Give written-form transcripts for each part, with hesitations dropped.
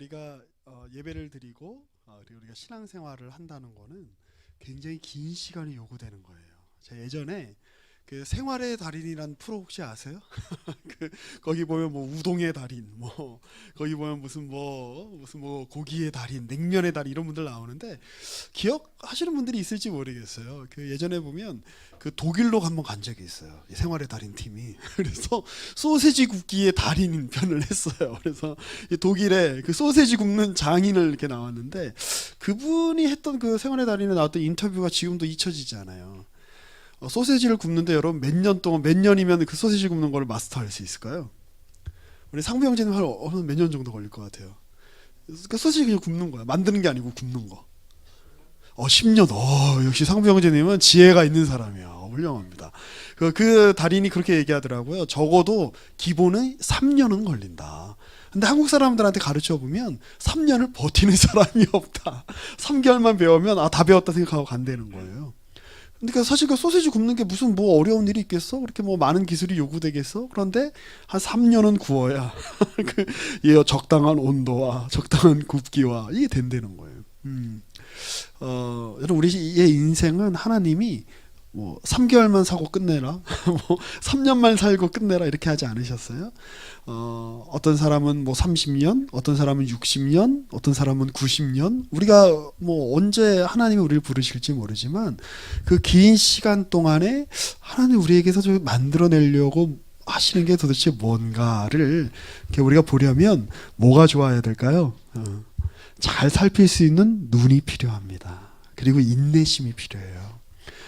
우리가 예배를 드리고 그리고 우리가 신앙생활을 한다는 거는 굉장히 긴 시간이 요구되는 거예요. 제가 예전에 그 생활의 달인이란 프로 혹시 아세요? 거기 보면 뭐 우동의 달인, 뭐 거기 보면 무슨 뭐 고기의 달인, 냉면의 달인 이런 분들 나오는데 기억하시는 분들이 있을지 모르겠어요. 그 예전에 보면 그 독일로 한번 간 적이 있어요. 이 생활의 달인 팀이. 그래서 소세지 굽기의 달인 편을 했어요. 그래서 이 독일에 그 소세지 굽는 장인을 이렇게 나왔는데 그분이 했던 그 생활의 달인에 나왔던 인터뷰가 지금도 잊혀지지 않아요. 소세지를 굽는데 여러분 몇 년 동안 몇 년이면 그 소세지 굽는 걸 마스터할 수 있을까요? 우리 상부 형제는 한 몇 년 정도 걸릴 것 같아요. 그러니까 소세지 그냥 굽는 거야. 만드는 게 아니고 굽는 거. 10년. 역시 상부 형제님은 지혜가 있는 사람이야. 훌륭합니다. 그 달인이 그렇게 얘기하더라고요. 적어도 기본은 3년은 걸린다. 근데 한국 사람들한테 가르쳐 보면 3년을 버티는 사람이 없다. 3개월만 배우면 다 배웠다 생각하고 간다는 거예요. 그러니까 사실 그 소세지 굽는 게 무슨 뭐 어려운 일이 있겠어? 그렇게 뭐 많은 기술이 요구되겠어? 그런데 한 3년은 구워야 이 적당한 온도와 적당한 굽기와 이게 된다는 거예요. 여러분 우리의 인생은 하나님이 뭐 3개월만 사고 끝내라, 뭐 3년만 살고 끝내라 이렇게 하지 않으셨어요? 어떤 사람은 뭐 30년, 어떤 사람은 60년, 어떤 사람은 90년. 우리가 뭐 언제 하나님이 우리를 부르실지 모르지만 그 긴 시간 동안에 하나님 우리에게서 좀 만들어내려고 하시는 게 도대체 뭔가를 이렇게 우리가 보려면 뭐가 좋아야 될까요? 잘 살필 수 있는 눈이 필요합니다. 그리고 인내심이 필요해요.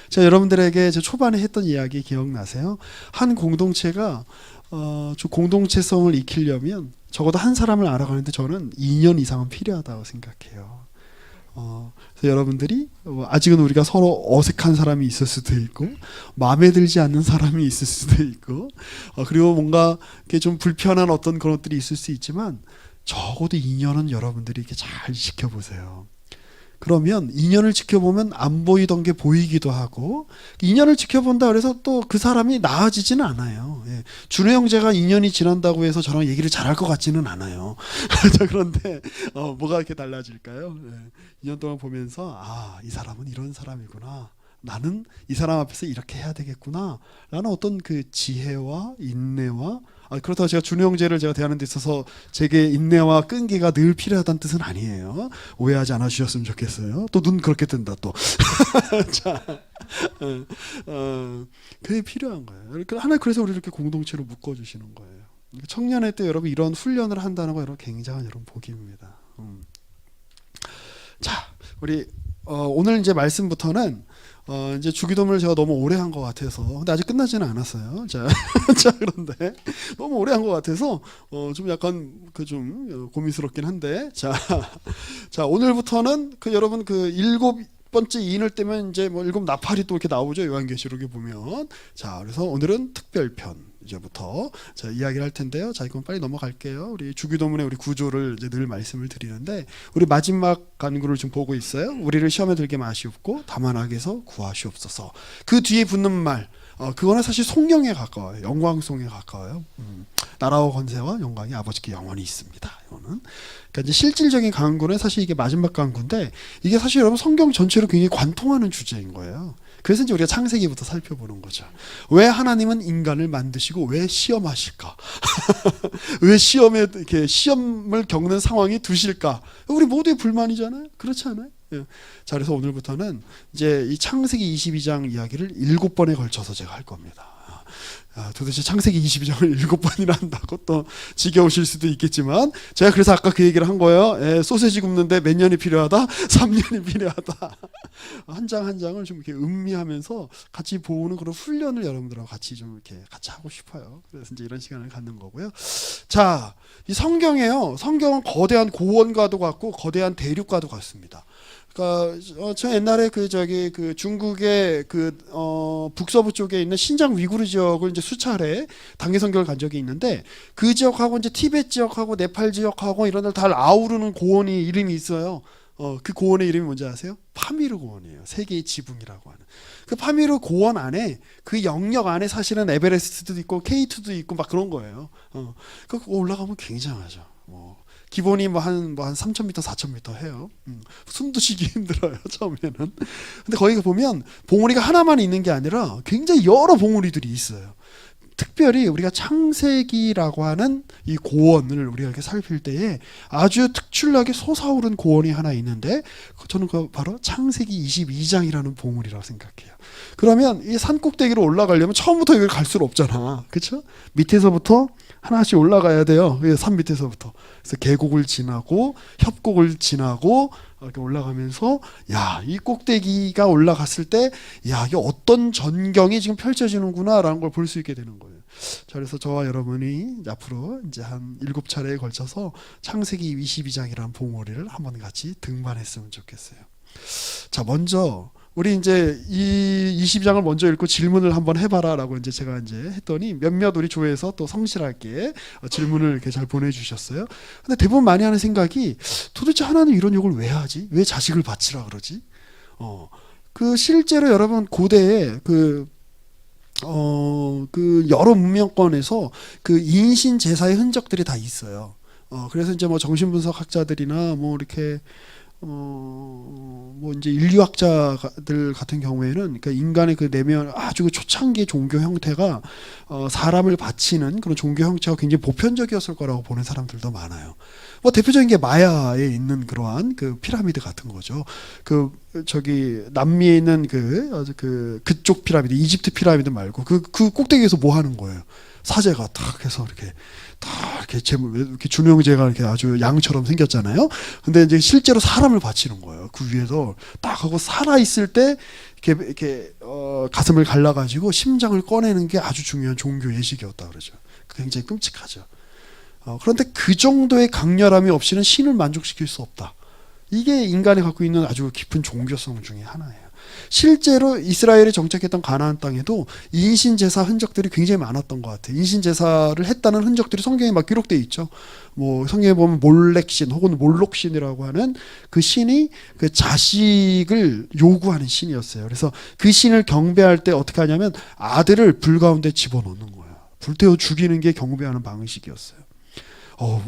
자, 여러분들에게 저 초반에 했던 이야기 기억나세요? 한 공동체가 저 공동체성을 익히려면 적어도 한 사람을 알아가는데 저는 2년 이상은 필요하다고 생각해요. 그래서 여러분들이 아직은 우리가 서로 어색한 사람이 있을 수도 있고 마음에 들지 않는 사람이 있을 수도 있고 그리고 뭔가 이렇게 좀 불편한 어떤 그런 것들이 있을 수 있지만 적어도 2년은 여러분들이 이렇게 잘 지켜보세요. 그러면 2년을 지켜보면 안 보이던 게 보이기도 하고 2년을 지켜본다 그래서 또 그 사람이 나아지지는 않아요. 예. 준호 형제가 2년이 지난다고 해서 저랑 얘기를 잘할 것 같지는 않아요. 자, 그런데 뭐가 이렇게 달라질까요? 예. 2년 동안 보면서 이 사람은 이런 사람이구나. 나는 이 사람 앞에서 이렇게 해야 되겠구나. 라는 어떤 그 지혜와 인내와 그렇다고 제가 준호 형제를 제가 대하는 데 있어서 제게 인내와 끈기가 늘 필요하다는 뜻은 아니에요. 오해하지 않아 주셨으면 좋겠어요. 또 눈 그렇게 뜬다 또. 자, 그게 필요한 거예요. 하나님 그래서 우리 이렇게 공동체로 묶어주시는 거예요. 청년회 때 여러분 이런 훈련을 한다는 거 여러분 굉장한 여러분 복입니다. 자, 우리 오늘 이제 말씀부터는 이제 주기도문을 제가 너무 오래 한 것 같아서 근데 아직 끝나지는 않았어요. 자, 자 그런데 너무 오래 한 것 같아서 좀 약간 좀 고민스럽긴 한데 자 오늘부터는 여러분 일곱 번째 인을 떼면 이제 뭐 일곱 나팔이 또 이렇게 나오죠. 요한계시록에 보면. 자, 그래서 오늘은 특별편 이제부터 자 이야기를 할 텐데요. 자, 이건 빨리 넘어갈게요. 우리 주기도문의 우리 구조를 이제 늘 말씀을 드리는데 우리 마지막 간구를 좀 보고 있어요. 우리를 시험에 들게 마시옵고 다만 악에서 구하시옵소서. 그 뒤에 붙는 말 그거는 사실 송영에 가까워요. 영광송에 가까워요. 나라와 권세와 영광이 아버지께 영원히 있습니다. 이거는 그러니까 이제 실질적인 간구는 사실 이게 마지막 간구인데 이게 사실 여러분 성경 전체로 굉장히 관통하는 주제인 거예요. 그래서 이제 우리가 창세기부터 살펴보는 거죠. 왜 하나님은 인간을 만드시고 왜 시험하실까? 왜 이렇게 시험을 겪는 상황이 두실까? 우리 모두의 불만이잖아요. 그렇지 않아요? 예. 자, 그래서 오늘부터는 이제 이 창세기 22장 이야기를 7번에 걸쳐서 제가 할 겁니다. 도대체 창세기 22장을 7번이나 한다고 또 지겨우실 수도 있겠지만 제가 그래서 아까 그 얘기를 한 거예요. 소세지 굽는데 몇 년이 필요하다? 3년이 필요하다. 한 장 한 장을 좀 이렇게 음미하면서 같이 보는 그런 훈련을 여러분들하고 같이 좀 이렇게 같이 하고 싶어요. 그래서 이제 이런 시간을 갖는 거고요. 자, 이 성경은 거대한 고원과도 같고 거대한 대륙과도 같습니다. 그러니까 저 옛날에 중국의 북서부 쪽에 있는 신장 위구르 지역을 이제 수차례 단기 선교를 간 적이 있는데 그 지역하고 이제 티베트 지역하고 네팔 지역하고 이런 데를 다 아우르는 고원이 이름이 있어요. 그 고원의 이름이 뭔지 아세요? 파미르 고원이에요. 세계의 지붕이라고 하는. 그 파미르 고원 안에 그 영역 안에 사실은 에베레스트도 있고 K2도 있고 막 그런 거예요. 그 올라가면 굉장하죠. 기본이 한 3,000m, 4,000m 해요. 숨도 쉬기 힘들어요, 처음에는. 근데 거기 보면 봉우리가 하나만 있는 게 아니라 굉장히 여러 봉우리들이 있어요. 특별히 우리가 창세기라고 하는 이 고원을 우리가 이렇게 살필 때에 아주 특출나게 솟아오른 고원이 하나 있는데, 저는 그 바로 창세기 22장이라는 봉우리라고 생각해요. 그러면 이 산 꼭대기로 올라가려면 처음부터 여기 갈 수는 없잖아. 그렇죠? 밑에서부터 하나씩 올라가야 돼요. 산 밑에서부터. 그래서 계곡을 지나고 협곡을 지나고 이렇게 올라가면서, 야, 이 꼭대기가 올라갔을 때, 야, 이게 어떤 전경이 지금 펼쳐지는구나라는 걸 볼 수 있게 되는 거예요. 자, 그래서 저와 여러분이 앞으로 이제 한 7차례에 걸쳐서 창세기 22장이라는 봉우리를 한번 같이 등반했으면 좋겠어요. 자, 먼저 우리 이제 이 22장을 먼저 읽고 질문을 한번 해봐라라고 이제 제가 이제 했더니 몇몇 우리 조회에서 또 성실하게 질문을 이렇게 잘 보내주셨어요. 근데 대부분 많이 하는 생각이, 도대체 하나님 이런 욕을 왜 하지? 왜 자식을 바치라 그러지? 그 실제로 여러분 고대에 그 여러 문명권에서 그 인신 제사의 흔적들이 다 있어요. 그래서 이제 뭐 정신분석 학자들이나 뭐 이렇게 뭐 이제 인류학자들 같은 경우에는, 그러니까 인간의 그 내면 아주 그 초창기의 종교 형태가 사람을 바치는 그런 종교 형태가 굉장히 보편적이었을 거라고 보는 사람들도 많아요. 뭐 대표적인 게 마야에 있는 그러한 그 피라미드 같은 거죠. 그 저기 남미에 있는 그쪽 피라미드, 이집트 피라미드 말고 그 꼭대기에서 뭐 하는 거예요? 사제가 탁 해서 이렇게 이렇게 준영제가 이렇게 아주 양처럼 생겼잖아요. 근데 이제 실제로 사람을 바치는 거예요. 그 위에서 딱 하고 살아 있을 때 이렇게 가슴을 갈라가지고 심장을 꺼내는 게 아주 중요한 종교 예식이었다 그러죠. 굉장히 끔찍하죠. 그런데 그 정도의 강렬함이 없이는 신을 만족시킬 수 없다. 이게 인간이 갖고 있는 아주 깊은 종교성 중에 하나예요. 실제로 이스라엘이 정착했던 가나안 땅에도 인신제사 흔적들이 굉장히 많았던 것 같아요. 인신제사를 했다는 흔적들이 성경에 막 기록되어 있죠. 뭐 성경에 보면 몰렉신 혹은 몰록신이라고 하는 그 신이 그 자식을 요구하는 신이었어요. 그래서 그 신을 경배할 때 어떻게 하냐면 아들을 불 가운데 집어넣는 거예요. 불태워 죽이는 게 경배하는 방식이었어요.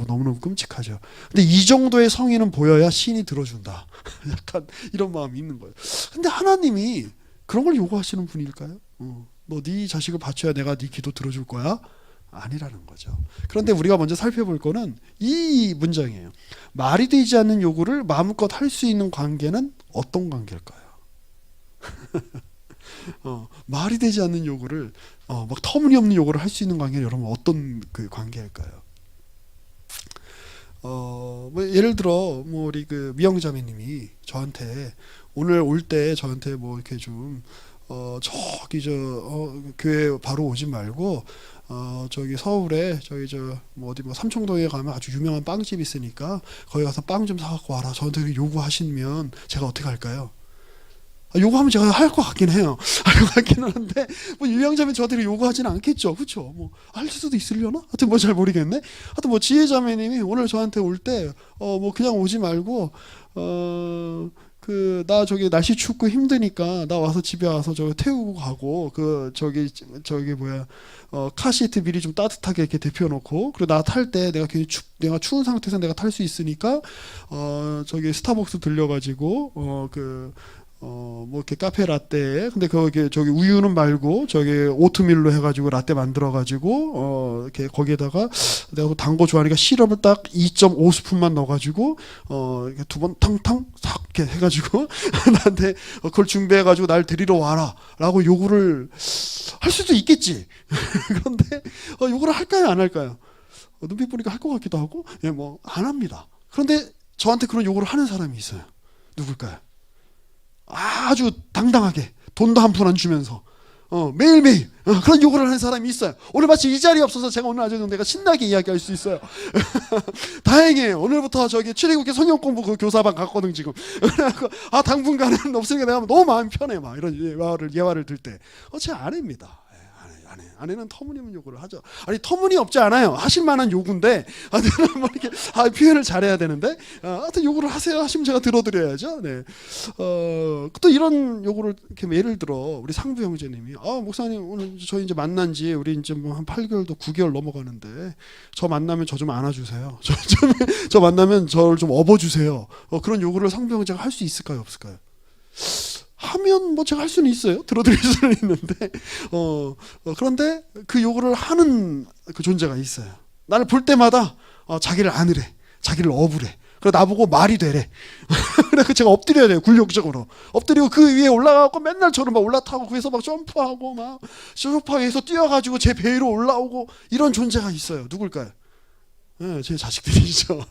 너무너무 끔찍하죠. 근데 이 정도의 성의는 보여야 신이 들어준다. 약간 이런 마음이 있는 거예요. 근데 하나님이 그런 걸 요구하시는 분일까요? 너 네 자식을 바쳐야 내가 네 기도 들어줄 거야? 아니라는 거죠. 그런데 우리가 먼저 살펴볼 거는 이 문장이에요. 말이 되지 않는 요구를 마음껏 할 수 있는 관계는 어떤 관계일까요? 말이 되지 않는 요구를 막 터무니없는 요구를 할 수 있는 관계는 여러분 어떤 그 관계일까요? 뭐 예를 들어 뭐 우리 그 미영자매님이 저한테 오늘 올 때 저한테 뭐 이렇게 좀 저기 교회 바로 오지 말고 저기 서울에 저기 뭐 어디 뭐 삼청동에 가면 아주 유명한 빵집 있으니까 거기 가서 빵 좀 사갖고 와라. 저한테 요구하시면 제가 어떻게 할까요? 요구하면 제가 할 것 같긴 해요. 할 것 같기는 한데 뭐 유영자매 저한테 요구하지는 않겠죠, 그렇죠? 뭐 할 수도 있으려나? 하여튼 뭐 잘 모르겠네. 하여튼 뭐 지혜자매님이 오늘 저한테 올 때 뭐 그냥 오지 말고 나 저기 날씨 춥고 힘드니까 나 와서 집에 와서 저기 태우고 가고 저기 뭐야 카시트 미리 좀 따뜻하게 이렇게 데펴놓고 그리고 나 탈 때 내가 추운 상태에서 내가 탈 수 있으니까 저기 스타벅스 들려가지고 뭐 이렇게 카페 라떼 근데 저기 우유는 말고 저기 오트밀로 해가지고 라떼 만들어가지고 이렇게 거기에다가 내가 단 거 좋아하니까 시럽을 딱 2.5스푼만 넣어가지고 이렇게 두 번 탕탕 싹 이렇게 해가지고 나한테 그걸 준비해가지고 날 데리러 와라라고 요구를 할 수도 있겠지. 그런데 요구를 할까요 안 할까요? 눈빛 보니까 할 것 같기도 하고 뭐 안 합니다. 그런데 저한테 그런 요구를 하는 사람이 있어요. 누굴까요? 아주 당당하게 돈도 한 푼 안 주면서 매일매일 그런 요구를 하는 사람이 있어요. 오늘 마치 이 자리에 없어서 제가 오늘 아주 내가 신나게 이야기할 수 있어요. 다행이에요. 오늘부터 저기 출애굽기 성경 공부 그 교사반 갔거든 지금. 당분간은 없으니까 내가 너무 마음이 편해 막 이런 예화를 들 때 제 아내입니다. 아내는 터무니없는 요구를 하죠. 아니 터무니없지 않아요. 하실 만한 요구인데 아내는 뭐 이렇게 표현을 잘해야 되는데 하여튼 요구를 하세요 하시면 제가 들어드려야죠. 네. 또 이런 요구를 이렇게 예를 들어 우리 상부 형제님이 목사님 오늘 저희 이제 만난 지 우리 이제 뭐 한 8개월도 9개월 넘어가는데 저 만나면 저 좀 안아주세요. 저 만나면 저를 좀 업어주세요. 그런 요구를 상부 형제가 할 수 있을까요 없을까요? 하면 뭐 제가 할 수는 있어요. 들어드릴 수는 있는데 그런데 그 요구를 하는 그 존재가 있어요. 나를 볼 때마다 자기를 안으래, 자기를 업으래. 그래 나보고 말이 되래. 그래서 제가 엎드려야 돼요. 굴욕적으로 엎드리고 그 위에 올라가고 맨날 저를 막 올라타고 거기서 막 점프하고 막 소파 위에서 뛰어가지고 제 배 위로 올라오고 이런 존재가 있어요. 누굴까요? 네, 제 자식들이죠.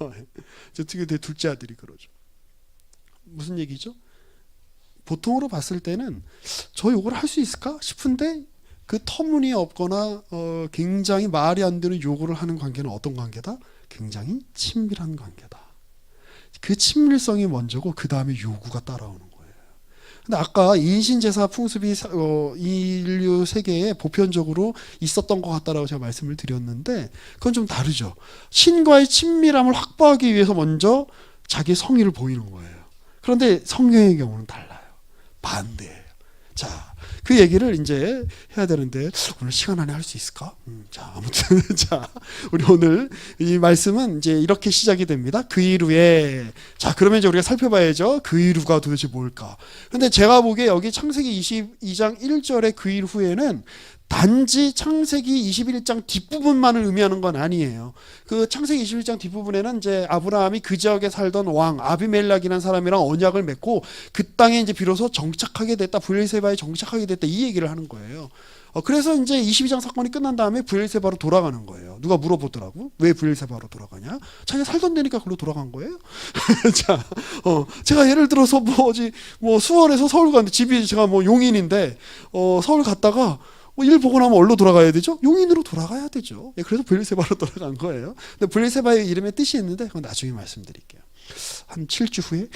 특히 제 둘째 아들이 그러죠. 무슨 얘기죠? 보통으로 봤을 때는 저 요구를 할 수 있을까 싶은데 그 터무니없거나 굉장히 말이 안 되는 요구를 하는 관계는 어떤 관계다? 굉장히 친밀한 관계다. 그 친밀성이 먼저고 그 다음에 요구가 따라오는 거예요. 근데 아까 인신제사 풍습이 인류 세계에 보편적으로 있었던 것 같다라고 제가 말씀을 드렸는데 그건 좀 다르죠. 신과의 친밀함을 확보하기 위해서 먼저 자기 성의를 보이는 거예요. 그런데 성경의 경우는 달라요. 반대예요. 자, 그 얘기를 이제 해야 되는데 오늘 시간 안에 할 수 있을까? 자, 아무튼 자, 우리 오늘 이 말씀은 이제 이렇게 시작이 됩니다. 그 이후에 자, 그러면 이제 우리가 살펴봐야죠. 그 이후가 도대체 뭘까? 근데 제가 보기에 여기 창세기 22장 1절의 그 이후에는 단지 창세기 21장 뒷부분만을 의미하는 건 아니에요. 그 창세기 21장 뒷부분에는 이제 아브라함이 그 지역에 살던 왕 아비멜렉이라는 사람이랑 언약을 맺고 그 땅에 이제 비로소 정착하게 됐다. 브엘세바에 정착하게 됐다. 이 얘기를 하는 거예요. 그래서 이제 22장 사건이 끝난 다음에 브엘세바로 돌아가는 거예요. 누가 물어보더라고. 왜 브엘세바로 돌아가냐? 자기가 살던 데니까 그걸로 돌아간 거예요. 자, 제가 예를 들어서 뭐 수원에서 서울 갔는데 집이 제가 뭐 용인인데 서울 갔다가 일 보고 나면 어디로 돌아가야 되죠? 용인으로 돌아가야 되죠. 그래서 브엘세바로 돌아간 거예요. 근데 브엘세바의 이름의 뜻이 있는데 그건 나중에 말씀드릴게요. 한 7주 후에.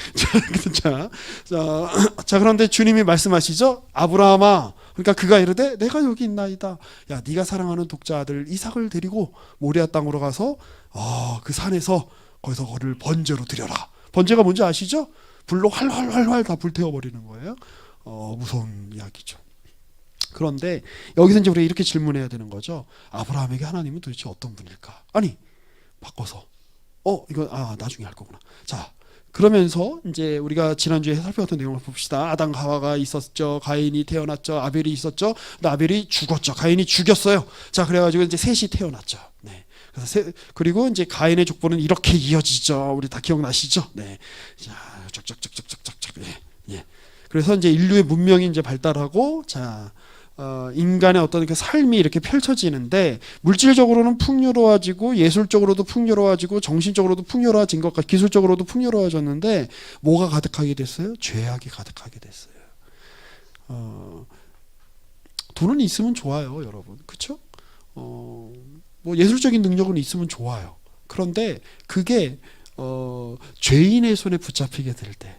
자, 그런데 주님이 말씀하시죠. 아브라함아, 그러니까 그가 이르되 내가 여기 있나이다. 야, 네가 사랑하는 독자 아들 이삭을 데리고 모리아 땅으로 가서 그 산에서 거기서 그를 번제로 드려라. 번제가 뭔지 아시죠? 불로 활활활활 다 불태워버리는 거예요. 무서운 이야기죠. 그런데 여기서 이제 우리가 이렇게 질문해야 되는 거죠. 아브라함에게 하나님은 도대체 어떤 분일까? 아니, 바꿔서 이거 나중에 할 거구나. 자, 그러면서 이제 우리가 지난주에 살펴봤던 내용을 봅시다. 아담 하와가 있었죠. 가인이 태어났죠. 아벨이 있었죠. 근데 아벨이 죽었죠. 가인이 죽였어요. 자, 그래가지고 이제 셋이 태어났죠. 네. 그리고 이제 가인의 족보는 이렇게 이어지죠. 우리 다 기억나시죠? 네. 자, 쩍쩍쩍쩍쩍쩍. 예. 그래서 이제 인류의 문명이 이제 발달하고, 자, 인간의 어떤 그 삶이 이렇게 펼쳐지는데 물질적으로는 풍요로워지고 예술적으로도 풍요로워지고 정신적으로도 풍요로워진 것 같고 기술적으로도 풍요로워졌는데 뭐가 가득하게 됐어요? 죄악이 가득하게 됐어요. 돈은 있으면 좋아요, 여러분. 그렇죠? 뭐 예술적인 능력은 있으면 좋아요. 그런데 그게 죄인의 손에 붙잡히게 될 때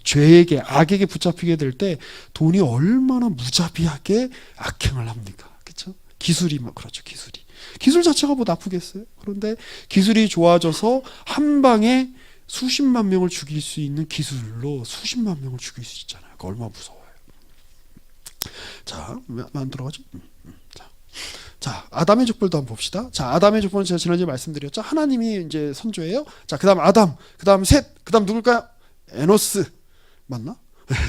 죄에게 악에게 붙잡히게 될 때 돈이 얼마나 무자비하게 악행을 합니까? 그렇죠? 기술이 막 그렇죠. 기술 자체가 뭐 나쁘겠어요? 그런데 기술이 좋아져서 한 방에 수십만 명을 죽일 수 있는 기술로 수십만 명을 죽일 수 있잖아요. 그거 얼마나 무서워요. 자, 왜 안 들어가죠? 자, 아담의 족보도 한번 봅시다. 자, 아담의 족보는 제가 지난주에 말씀드렸죠. 하나님이 이제 선조예요. 자, 그다음 아담, 그다음 셋, 그다음 누굴까요? 에노스 맞나?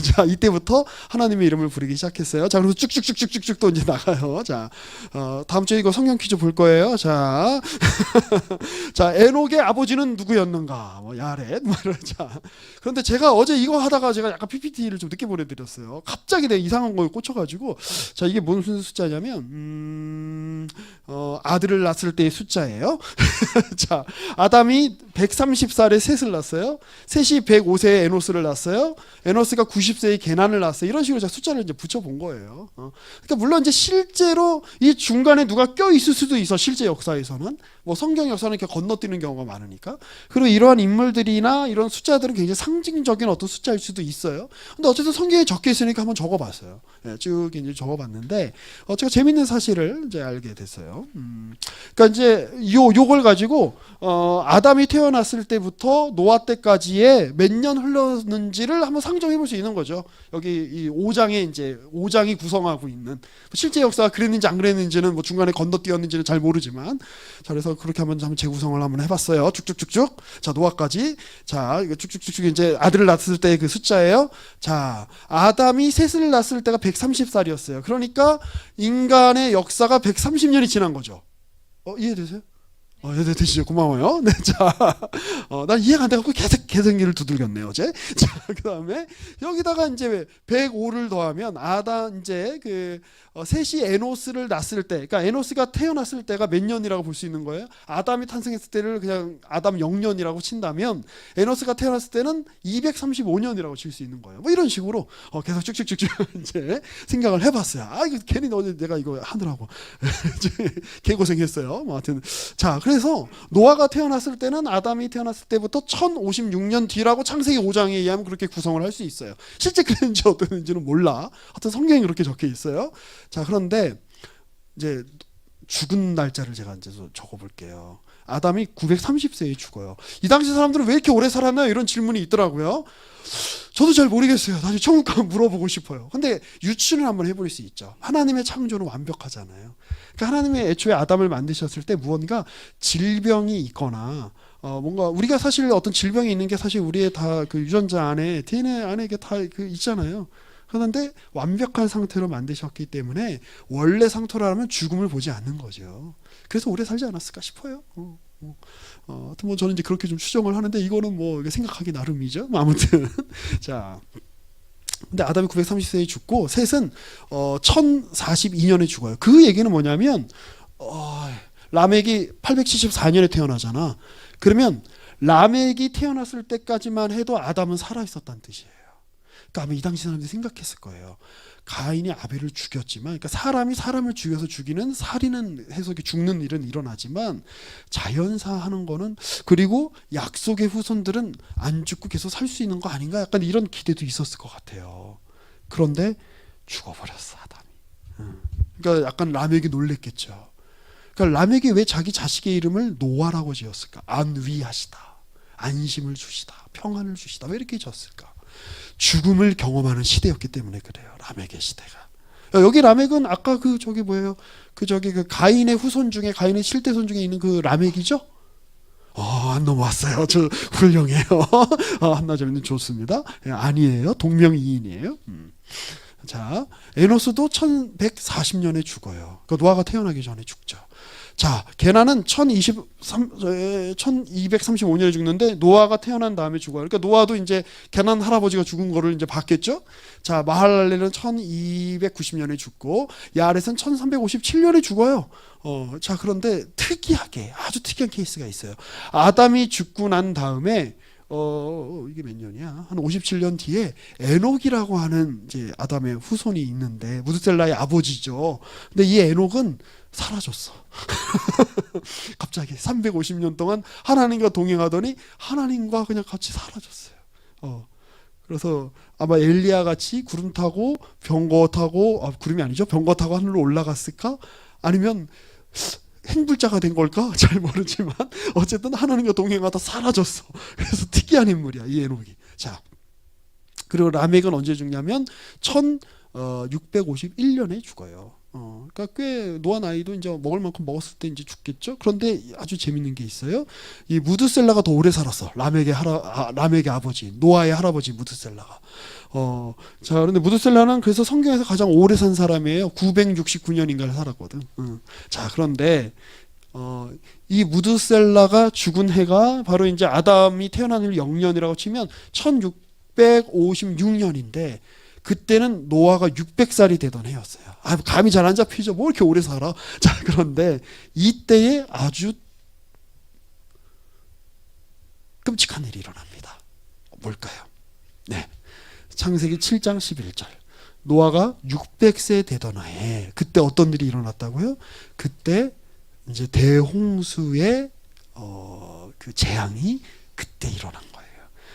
자, 이때부터 하나님의 이름을 부르기 시작했어요. 자, 그래서 쭉쭉쭉쭉쭉 또 이제 나가요. 자, 다음 주에 이거 성경 퀴즈 볼 거예요. 자, 자, 에녹의 아버지는 누구였는가? 뭐 야렛, 뭐 이러자. 그런데 제가 어제 이거 하다가 제가 약간 PPT를 좀 늦게 보내드렸어요. 갑자기 내가 이상한 거에 꽂혀가지고, 자, 이게 무슨 숫자냐면, 아들을 낳았을 때의 숫자예요. 자, 아담이 130살에 셋을 낳았어요. 셋이 105세에 에노스를 낳았어요. 에노스가 90세에 게난을 낳았어요. 이런 식으로 제가 숫자를 이제 붙여본 거예요. 그러니까 물론 이제 실제로 이 중간에 누가 껴 있을 수도 있어. 실제 역사에서는 뭐 성경 역사는 이렇게 건너뛰는 경우가 많으니까. 그리고 이러한 인물들이나 이런 숫자들은 굉장히 상징적인 어떤 숫자일 수도 있어요. 근데 어쨌든 성경에 적혀 있으니까 한번 적어봤어요. 예, 쭉 이제 적어봤는데 제가 재밌는 사실을 이제 알게 됐어요. 그러니까 이제 요걸 가지고 아담이 태어났을 때부터 노아 때까지의 몇 년 흘렀는지를 한번 상정해 볼 수 있는 거죠. 여기 이 5장에 이제 5장이 구성하고 있는 실제 역사가 그랬는지 안 그랬는지는 뭐 중간에 건너뛰었는지는 잘 모르지만 자 그래서 그렇게 한번 재구성을 한번 해봤어요. 쭉쭉쭉쭉 자 노아까지 자 이거 쭉쭉쭉쭉 이제 아들을 낳았을 때 그 숫자예요. 자 아담이 셋을 낳았을 때가 130살이었어요. 그러니까 인간의 역사가 130년이 지난 거죠. 이해되세요? 네, 되시죠? 고마워요. 네, 자, 난 이해가 안 돼갖고 계속 개성기를 두들겼네요, 어제. 자, 그 다음에, 여기다가 이제 105를 더하면, 이제 셋이 에노스를 낳았을 때, 그러니까 에노스가 태어났을 때가 몇 년이라고 볼 수 있는 거예요? 아담이 탄생했을 때를 그냥 아담 0년이라고 친다면, 에노스가 태어났을 때는 235년이라고 칠 수 있는 거예요. 뭐 이런 식으로, 계속 쭉쭉쭉쭉 이제 생각을 해봤어요. 이거 괜히 어제 내가 이거 하느라고. 개고생했어요. 뭐 하여튼. 자, 그래서 노아가 태어났을 때는 아담이 태어났을 때부터 1056년 뒤라고 창세기 5장에 의하면 그렇게 구성을 할 수 있어요. 실제 그랬는지 어땠는지는 몰라. 하여튼 성경에 그렇게 적혀 있어요. 자, 그런데 이제 죽은 날짜를 제가 이제 적어볼게요. 아담이 930세에 죽어요. 이 당시 사람들은 왜 이렇게 오래 살았나요? 이런 질문이 있더라고요. 저도 잘 모르겠어요. 다시 천국 가면 물어보고 싶어요. 근데 유추를 한번 해볼 수 있죠. 하나님의 창조는 완벽하잖아요. 그러니까 하나님의 애초에 아담을 만드셨을 때 무언가 질병이 있거나 뭔가 우리가 사실 어떤 질병이 있는 게 사실 우리의 다 그 유전자 안에 DNA 안에 이게 다 그 있잖아요. 그런데 완벽한 상태로 만드셨기 때문에 원래 상태라면 죽음을 보지 않는 거죠. 그래서 오래 살지 않았을까 싶어요. 하여튼 뭐 저는 이제 그렇게 좀 추정을 하는데 이거는 뭐 생각하기 나름이죠. 아무튼 자, 근데 아담이 930세에 죽고 셋은 1042년에 죽어요. 그 얘기는 뭐냐면 라멕이 874년에 태어나잖아. 그러면 라멕이 태어났을 때까지만 해도 아담은 살아 있었다는 뜻이에요. 그러니까 아마 이 당시 사람들이 생각했을 거예요. 가인이 아벨을 죽였지만, 그러니까 사람이 사람을 죽여서 죽이는 살인은 해석이 죽는 일은 일어나지만 자연사 하는 거는 그리고 약속의 후손들은 안 죽고 계속 살 수 있는 거 아닌가? 약간 이런 기대도 있었을 것 같아요. 그런데 죽어버렸어 아담이. 그러니까 약간 라멕이 놀랬겠죠. 그러니까 라멕이 왜 자기 자식의 이름을 노아라고 지었을까? 안위하시다, 안심을 주시다, 평안을 주시다. 왜 이렇게 지었을까? 죽음을 경험하는 시대였기 때문에 그래요. 라멕의 시대가. 여기 라멕은 아까 그 가인의 후손 중에 가인의 7대손 중에 있는 그 라멕이죠? 안 넘어왔어요. 저 훌륭해요. 한나점님 좋습니다. 아니에요. 동명이인이에요. 자, 에노스도 1140년에 죽어요. 그 노아가 태어나기 전에 죽죠. 자, 게나는 1235년에 죽는데 노아가 태어난 다음에 죽어요. 그러니까 노아도 이제 게난 할아버지가 죽은 거를 이제 봤겠죠. 자, 마할랄레는 1290년에 죽고 야렛은 1357년에 죽어요. 자, 그런데 특이하게 아주 특이한 케이스가 있어요. 아담이 죽고 난 다음에 이게 몇 년이야? 한 57년 뒤에 에녹이라고 하는 이제 아담의 후손이 있는데 무드셀라의 아버지죠. 근데 이 에녹은 사라졌어. 갑자기 350년 동안 하나님과 동행하더니 하나님과 그냥 같이 사라졌어요. 그래서 아마 엘리야 같이 구름 타고 병거 타고 구름이 아니죠. 병거 타고 하늘로 올라갔을까? 아니면 행불자가 된 걸까? 잘 모르지만 어쨌든 하나님과 동행하다 사라졌어. 그래서 특이한 인물이야 이 에녹이. 자, 그리고 라멕은 언제 죽냐면 1651년에 죽어요. 그러니까 꽤 노아 나이도 이제 먹을 만큼 먹었을 때 이제 죽겠죠. 그런데 아주 재밌는 게 있어요. 이 무드셀라가 더 오래 살았어. 라멕의 아버지, 노아의 할아버지 무드셀라가. 자, 그런데 무드셀라는 그래서 성경에서 가장 오래 산 사람이에요. 969년인가를 살았거든. 자, 그런데 이 무드셀라가 죽은 해가 바로 이제 아담이 태어난 일 0년이라고 치면 1656년인데 그때는 노아가 600살이 되던 해였어요. 감이 잘 안 잡히죠. 뭐 이렇게 오래 살아. 자, 그런데 이때에 아주 끔찍한 일이 일어납니다. 뭘까요? 네, 창세기 7장 11절. 노아가 600세 되던 해에 그때 어떤 일이 일어났다고요? 그때 이제 대홍수의 그 재앙이 그때 일어난 거예요.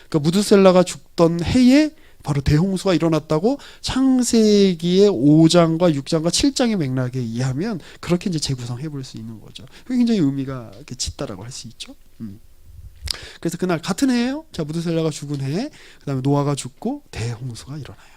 그러니까 무드셀라가 죽던 해에 바로 대홍수가 일어났다고 창세기의 5장과 6장과 7장의 맥락에 의하면 그렇게 이제 재구성해 볼 수 있는 거죠. 그게 굉장히 의미가 짙다라고 할 수 있죠. 그래서 그날 같은 해예요. 자, 무드셀라가 죽은 해에 그다음에 노아가 죽고 대홍수가 일어나요.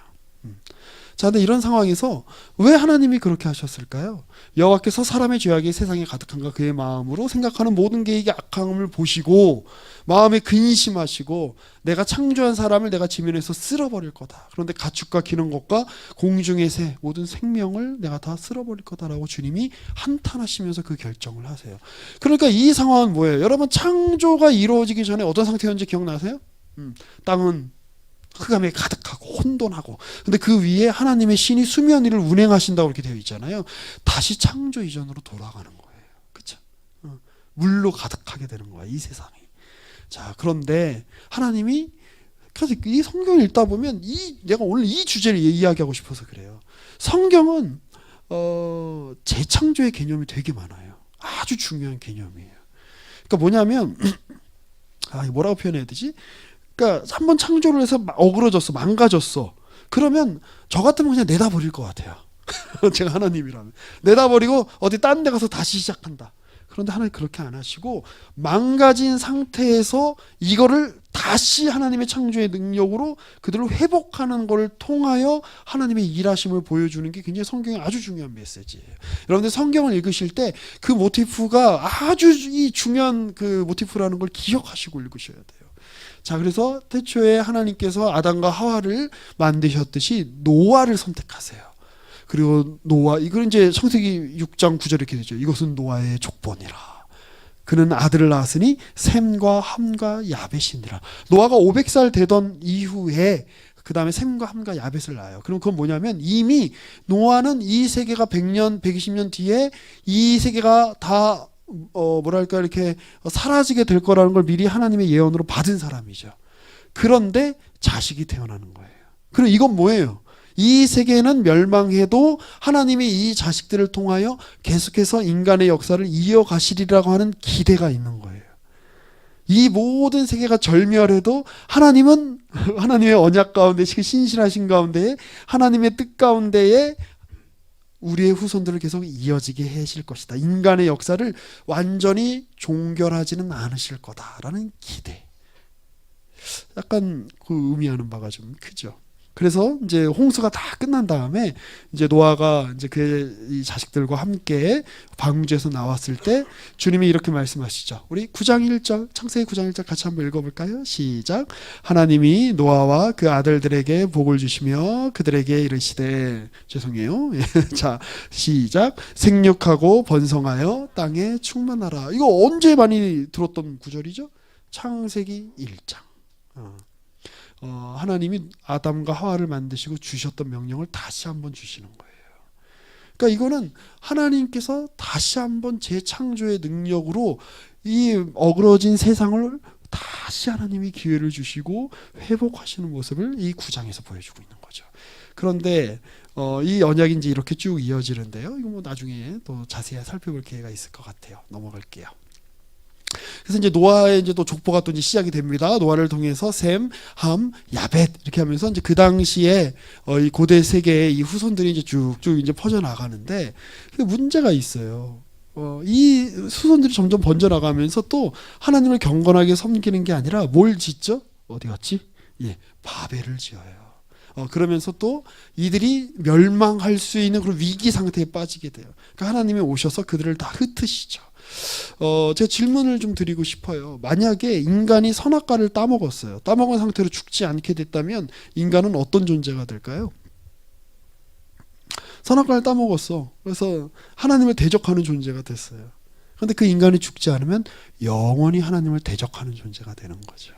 자, 근데 이런 상황에서 왜 하나님이 그렇게 하셨을까요? 여호와께서 사람의 죄악이 세상에 가득한가 그의 마음으로 생각하는 모든 계획의 악함을 보시고 마음에 근심하시고 내가 창조한 사람을 내가 지면에서 쓸어버릴 거다. 그런데 가축과 기는 것과 공중의 새 모든 생명을 내가 다 쓸어버릴 거다라고 주님이 한탄하시면서 그 결정을 하세요. 그러니까 이 상황은 뭐예요? 여러분, 창조가 이루어지기 전에 어떤 상태였는지 기억나세요? 땅은 흑암에 가득하고 혼돈하고, 근데 그 위에 하나님의 신이 수면 위를 운행하신다고 이렇게 되어 있잖아요. 다시 창조 이전으로 돌아가는 거예요. 그렇죠? 물로 가득하게 되는 거야, 이 세상이. 자, 그런데 하나님이, 그래서 이 성경을 읽다 보면 내가 오늘 이 주제를 이야기하고 싶어서 그래요. 성경은 재창조의 개념이 되게 많아요. 아주 중요한 개념이에요. 그러니까 뭐냐면 뭐라고 표현해야 되지? 그러니까 한번 창조를 해서 어그러졌어, 망가졌어. 그러면 저 같으면 그냥 내다버릴 것 같아요. 제가 하나님이라면 내다버리고 어디 딴 데 가서 다시 시작한다. 그런데 하나님 그렇게 안 하시고 망가진 상태에서 이거를 다시 하나님의 창조의 능력으로 그들을 회복하는 걸 통하여 하나님의 일하심을 보여주는 게 굉장히 성경의 아주 중요한 메시지예요. 여러분들 성경을 읽으실 때 그 모티프가 아주 이 중요한 그 모티프라는 걸 기억하시고 읽으셔야 돼요. 자, 그래서 태초에 하나님께서 아담과 하와를 만드셨듯이 노아를 선택하세요. 그리고 노아, 이걸 이제 창세기 6장 9절에 이렇게 되죠. 이것은 노아의 족본이라. 그는 아들을 낳았으니 셈과 함과 야벳이니라. 노아가 500살 되던 이후에 그 다음에 셈과 함과 야벳을 낳아요. 그럼 그건 뭐냐면 이미 노아는 이 세계가 100년, 120년 뒤에 이 세계가 다 뭐랄까 이렇게 사라지게 될 거라는 걸 미리 하나님의 예언으로 받은 사람이죠. 그런데 자식이 태어나는 거예요. 그럼 이건 뭐예요? 이 세계는 멸망해도 하나님이 이 자식들을 통하여 계속해서 인간의 역사를 이어가시리라고 하는 기대가 있는 거예요. 이 모든 세계가 절멸해도 하나님은 하나님의 언약 가운데 신실하신 가운데 하나님의 뜻 가운데에 우리의 후손들을 계속 이어지게 하실 것이다. 인간의 역사를 완전히 종결하지는 않으실 거다라는 기대. 약간 그 의미하는 바가 좀 크죠. 그래서 이제 홍수가 다 끝난 다음에 이제 노아가 이제 그의 자식들과 함께 방주에서 나왔을 때 주님이 이렇게 말씀하시죠. 우리 9장 1절, 창세기 9장 1절 같이 한번 읽어볼까요? 시작. 하나님이 노아와 그 아들들에게 복을 주시며 그들에게 이르시되, 죄송해요. 자, 시작. 생육하고 번성하여 땅에 충만하라. 이거 언제 많이 들었던 구절이죠? 창세기 1장. 하나님이 아담과 하와를 만드시고 주셨던 명령을 다시 한번 주시는 거예요. 그러니까 이거는 하나님께서 다시 한번 재창조의 능력으로 이 어그러진 세상을 다시 하나님이 기회를 주시고 회복하시는 모습을 이 9장에서 보여주고 있는 거죠. 그런데 이 언약이 이제 이렇게 쭉 이어지는데요. 이거 뭐 나중에 또 자세히 살펴볼 기회가 있을 것 같아요. 넘어갈게요. 그래서 이제 노아의 이제 또 족보가 또 이제 시작이 됩니다. 노아를 통해서 셈, 함, 야벳 이렇게 하면서 이제 그 당시에 이 고대 세계의 이 후손들이 이제 쭉쭉 이제 퍼져 나가는데 문제가 있어요. 이 후손들이 점점 번져 나가면서 또 하나님을 경건하게 섬기는 게 아니라 뭘 짓죠? 어디 갔지? 예, 바벨을 지어요. 그러면서 또 이들이 멸망할 수 있는 그런 위기 상태에 빠지게 돼요. 그러니까 하나님이 오셔서 그들을 다 흩으시죠. 제가 질문을 좀 드리고 싶어요. 만약에 인간이 선악과를 따먹었어요. 따먹은 상태로 죽지 않게 됐다면 인간은 어떤 존재가 될까요? 선악과를 따먹었어. 그래서 하나님을 대적하는 존재가 됐어요. 그런데 그 인간이 죽지 않으면 영원히 하나님을 대적하는 존재가 되는 거죠.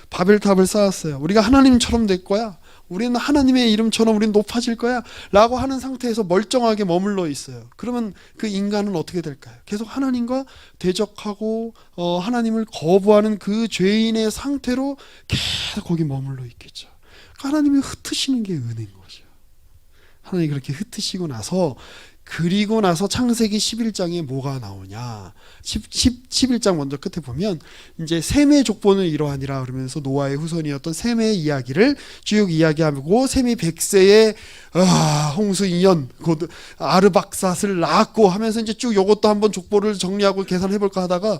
바벨탑을 쌓았어요. 우리가 하나님처럼 될 거야. 우리는 하나님의 이름처럼 우리는 높아질 거야 라고 하는 상태에서 멀쩡하게 머물러 있어요. 그러면 그 인간은 어떻게 될까요? 계속 하나님과 대적하고 하나님을 거부하는 그 죄인의 상태로 계속 거기 머물러 있겠죠. 그러니까 하나님이 흩으시는 게 은혜인 거죠. 하나님이 그렇게 흩으시고 나서 그리고 나서 창세기 11장에 뭐가 나오냐? 11장 먼저 끝에 보면 이제 셈의 족보는 이러하니라 그러면서 노아의 후손이었던 셈의 이야기를 쭉 이야기하고 셈이 100세에 홍수 2년 곧 아르박삿을 낳았고 하면서 이제 쭉 요것도 한번 족보를 정리하고 계산해 볼까 하다가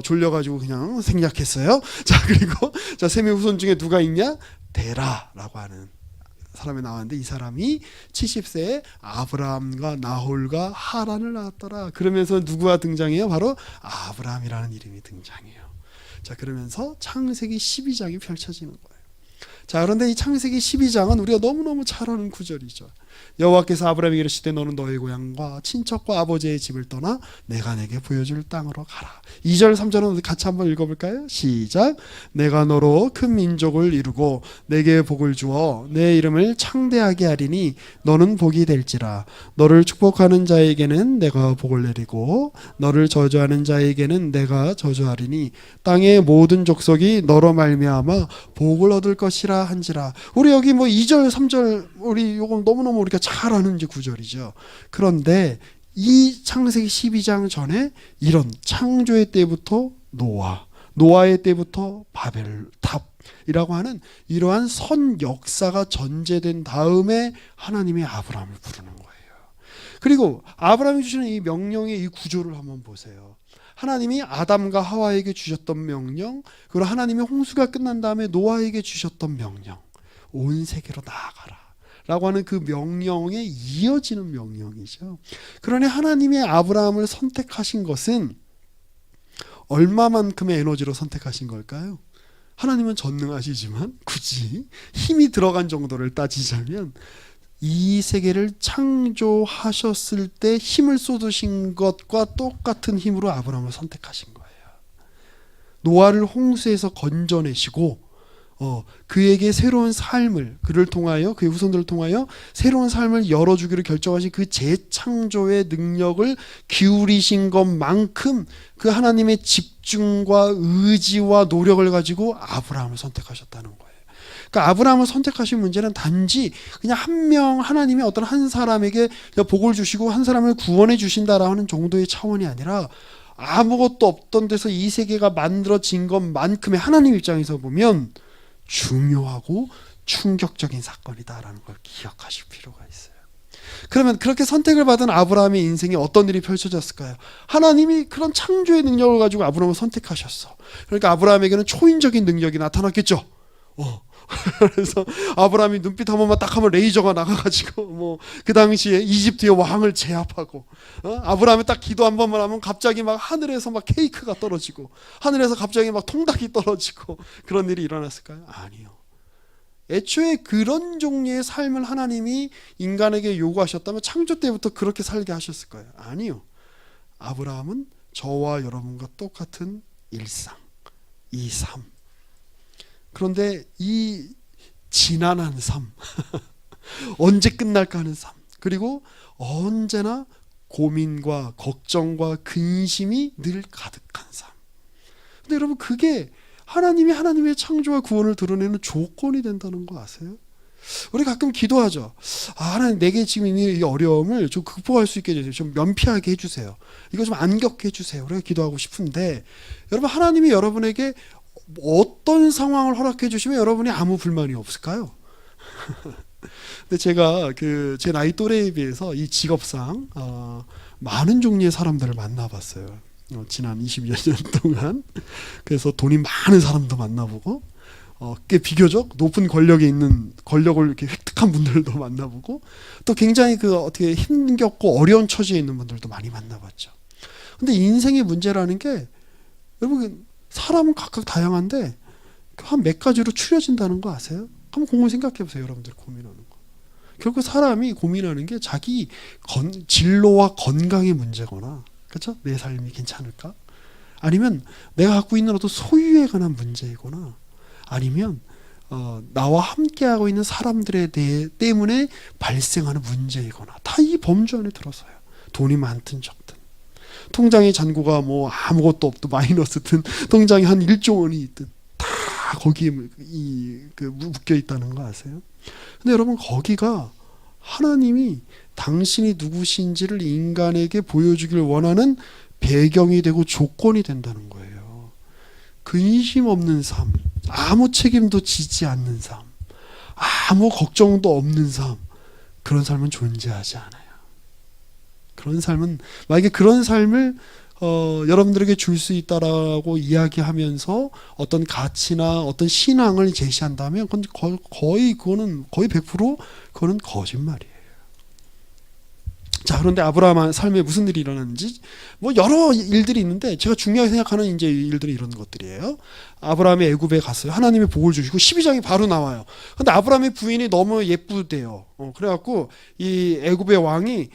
졸려가지고 그냥 생략했어요. 자, 그리고 자, 셈의 후손 중에 누가 있냐? 데라라고 하는 사람이 나왔는데 이 사람이 70세에 아브라함과 나홀과 하란을 낳았더라. 그러면서 누구가 등장해요? 바로 아브라함이라는 이름이 등장해요. 자, 그러면서 창세기 12장이 펼쳐지는 거예요. 자, 그런데 이 창세기 12장은 우리가 너무너무 잘 아는 구절이죠. 여호와께서 아브라함에게 이르시되 너는 너의 고향과 친척과 아버지의 집을 떠나 내가 내게 보여줄 땅으로 가라. 2절 3절은 같이 한번 읽어볼까요? 시작. 내가 너로 큰 민족을 이루고 내게 복을 주어 내 이름을 창대하게 하리니 너는 복이 될지라. 너를 축복하는 자에게는 내가 복을 내리고 너를 저주하는 자에게는 내가 저주하리니 땅의 모든 족속이 너로 말미암아 복을 얻을 것이라 한지라. 우리 여기 뭐 2절 3절 우리 요건 너무너무 우리가 잘 아는 이제 구절이죠. 그런데 이 창세기 12장 전에 이런 창조의 때부터 노아의 때부터 바벨탑이라고 하는 이러한 선 역사가 전제된 다음에 하나님이 아브라함을 부르는 거예요. 그리고 아브라함이 주시는 이 명령의 이 구조를 한번 보세요. 하나님이 아담과 하와에게 주셨던 명령, 그리고 하나님이 홍수가 끝난 다음에 노아에게 주셨던 명령, 온 세계로 나아가라 라고 하는 그 명령에 이어지는 명령이죠. 그러니 하나님이 아브라함을 선택하신 것은 얼마만큼의 에너지로 선택하신 걸까요? 하나님은 전능하시지만 굳이 힘이 들어간 정도를 따지자면 이 세계를 창조하셨을 때 힘을 쏟으신 것과 똑같은 힘으로 아브라함을 선택하신 거예요. 노아를 홍수에서 건져내시고 그에게 새로운 삶을, 그를 통하여, 그의 후손들을 통하여 새로운 삶을 열어주기를 결정하신 그 재창조의 능력을 기울이신 것만큼 그 하나님의 집중과 의지와 노력을 가지고 아브라함을 선택하셨다는 거예요. 그러니까 아브라함을 선택하신 문제는 단지 그냥 한 명, 하나님이 어떤 한 사람에게 복을 주시고 한 사람을 구원해 주신다라는 정도의 차원이 아니라 아무것도 없던 데서 이 세계가 만들어진 것만큼의 하나님 입장에서 보면 중요하고 충격적인 사건이다라는 걸 기억하실 필요가 있어요. 그러면 그렇게 선택을 받은 아브라함의 인생에 어떤 일이 펼쳐졌을까요? 하나님이 그런 창조의 능력을 가지고 아브라함을 선택하셨어. 그러니까 아브라함에게는 초인적인 능력이 나타났겠죠. 그래서 아브라함이 눈빛 한 번만 딱 하면 레이저가 나가가지고 뭐 그 당시에 이집트의 왕을 제압하고 아브라함이 딱 기도 한 번만 하면 갑자기 막 하늘에서 막 케이크가 떨어지고 하늘에서 갑자기 막 통닭이 떨어지고 그런 일이 일어났을까요? 아니요. 애초에 그런 종류의 삶을 하나님이 인간에게 요구하셨다면 창조 때부터 그렇게 살게 하셨을 거예요. 아니요. 아브라함은 저와 여러분과 똑같은 일상, 이 삶. 그런데 이 지난한 삶, 언제 끝날까 하는 삶, 그리고 언제나 고민과 걱정과 근심이 늘 가득한 삶. 근데 여러분 그게 하나님이 하나님의 창조와 구원을 드러내는 조건이 된다는 거 아세요? 우리 가끔 기도하죠. 하나님 내게 지금 있는 이 어려움을 좀 극복할 수 있게 해주세요. 좀 면피하게 해주세요. 이거 좀 안 겪게 해주세요. 우리가 기도하고 싶은데 여러분 하나님이 여러분에게 어떤 상황을 허락해 주시면 여러분이 아무 불만이 없을까요? 근데 제가 제 나이 또래에 비해서 이 직업상 많은 종류의 사람들을 만나봤어요. 지난 20여 년 동안. 그래서 돈이 많은 사람도 만나보고 꽤 비교적 높은 권력에 있는 권력을 이렇게 획득한 분들도 만나보고 또 굉장히 어떻게 힘겹고 어려운 처지에 있는 분들도 많이 만나봤죠. 근데 인생의 문제라는 게 여러분 사람은 각각 다양한데 한 몇 가지로 추려진다는 거 아세요? 한번 공부 생각해 보세요. 여러분들 고민하는 거. 결국 사람이 고민하는 게 자기 진로와 건강의 문제거나, 그렇죠? 내 삶이 괜찮을까? 아니면 내가 갖고 있는 어떤 소유에 관한 문제이거나, 아니면 나와 함께하고 있는 사람들에 대해 때문에 발생하는 문제이거나, 다 이 범주 안에 들어서요. 돈이 많든 적든, 통장의 잔고가 뭐 아무것도 없든 마이너스든, 통장에 한 1조 원이 있든 다 거기에 묶여 있다는 거 아세요? 근데 여러분 거기가 하나님이 당신이 누구신지를 인간에게 보여주길 원하는 배경이 되고 조건이 된다는 거예요. 근심 없는 삶, 아무 책임도 지지 않는 삶, 아무 걱정도 없는 삶, 그런 삶은 존재하지 않아요. 그런 삶은, 만약에 그런 삶을 여러분들에게 줄 수 있다라고 이야기하면서 어떤 가치나 어떤 신앙을 제시한다면 그건 그거는 거의 100% 그거는 거짓말이에요. 자, 그런데 아브라함 삶에 무슨 일이 일어났는지 뭐 여러 일들이 있는데 제가 중요하게 생각하는 이제 일들이 이런 것들이에요. 아브라함이 애굽에 갔어요. 하나님의 복을 주시고 12장이 바로 나와요. 근데 아브라함의 부인이 너무 예쁘대요. 그래갖고 이 애굽의 왕이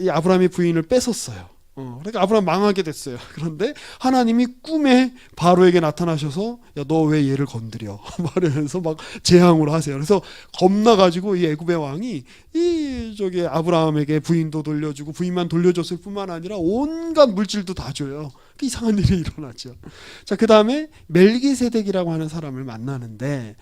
이 아브라함의 부인을 뺏었어요. 그러니까 아브라함 망하게 됐어요. 그런데 하나님이 꿈에 바로에게 나타나셔서 야, 너 왜 얘를 건드려? 말하면서 막 재앙을 하세요. 그래서 겁나가지고 이 애굽의 왕이 이 저기 아브라함에게 부인도 돌려주고 부인만 돌려줬을 뿐만 아니라 온갖 물질도 다 줘요. 이상한 일이 일어났죠. 자, 그 다음에 멜기세덱이라고 하는 사람을 만나는데,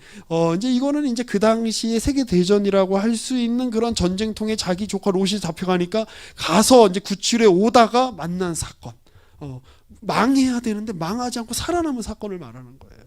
이제 이거는 이제 그 당시에 세계 대전이라고 할 수 있는 그런 전쟁통에 자기 조카 롯이 잡혀가니까 가서 이제 구출해 오다가 만난 사건. 망해야 되는데 망하지 않고 살아남은 사건을 말하는 거예요.